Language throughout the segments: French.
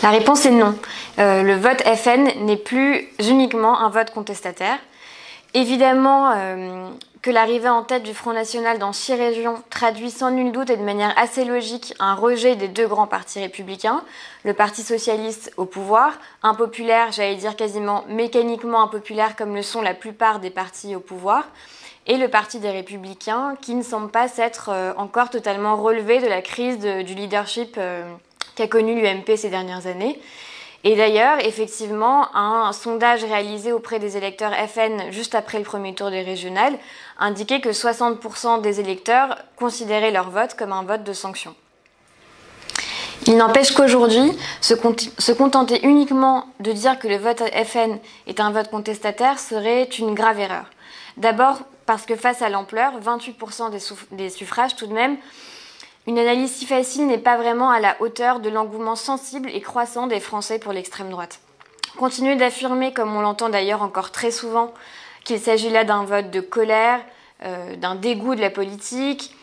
La réponse est non. Le vote FN n'est plus uniquement un vote contestataire. Évidemment que l'arrivée en tête du Front National dans 6 régions traduit sans nul doute et de manière assez logique un rejet des 2 grands partis républicains, le Parti socialiste au pouvoir, impopulaire, j'allais dire quasiment mécaniquement impopulaire comme le sont la plupart des partis au pouvoir, et le Parti des Républicains qui ne semble pas s'être encore totalement relevé de la crise du leadership qu'a connu l'UMP ces dernières années. Et d'ailleurs, effectivement, un sondage réalisé auprès des électeurs FN juste après le premier tour des régionales indiquait que 60% des électeurs considéraient leur vote comme un vote de sanction. Il n'empêche qu'aujourd'hui, se contenter uniquement de dire que le vote FN est un vote contestataire serait une grave erreur. D'abord parce que face à l'ampleur, 28% des suffrages tout de même, une analyse si facile n'est pas vraiment à la hauteur de l'engouement sensible et croissant des Français pour l'extrême droite. Continuer d'affirmer, comme on l'entend d'ailleurs encore très souvent, qu'il s'agit là d'un vote de colère, d'un dégoût de la politique,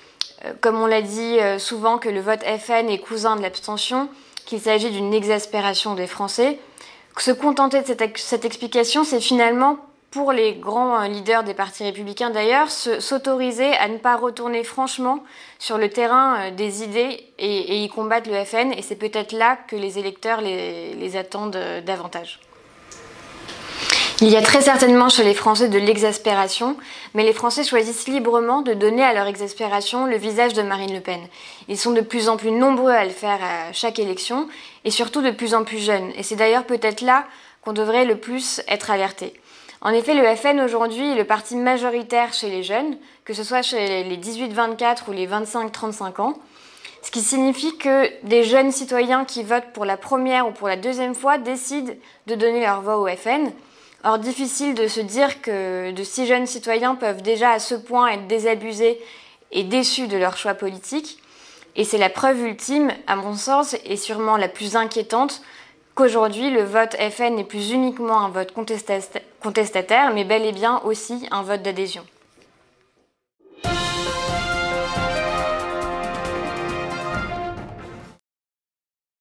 comme on l'a dit souvent que le vote FN est cousin de l'abstention, qu'il s'agit d'une exaspération des Français. Se contenter de cette explication, c'est finalement, pour les grands leaders des partis républicains d'ailleurs, s'autoriser à ne pas retourner franchement sur le terrain des idées et y combattre le FN. Et c'est peut-être là que les électeurs les attendent davantage. Il y a très certainement chez les Français de l'exaspération, mais les Français choisissent librement de donner à leur exaspération le visage de Marine Le Pen. Ils sont de plus en plus nombreux à le faire à chaque élection, et surtout de plus en plus jeunes. Et c'est d'ailleurs peut-être là qu'on devrait le plus être alerté. En effet, le FN aujourd'hui est le parti majoritaire chez les jeunes, que ce soit chez les 18-24 ou les 25-35 ans, ce qui signifie que des jeunes citoyens qui votent pour la première ou pour la deuxième fois décident de donner leur voix au FN. Or, difficile de se dire que de si jeunes citoyens peuvent déjà à ce point être désabusés et déçus de leur choix politique. Et c'est la preuve ultime, à mon sens, et sûrement la plus inquiétante, qu'aujourd'hui le vote FN n'est plus uniquement un vote contestataire, mais bel et bien aussi un vote d'adhésion.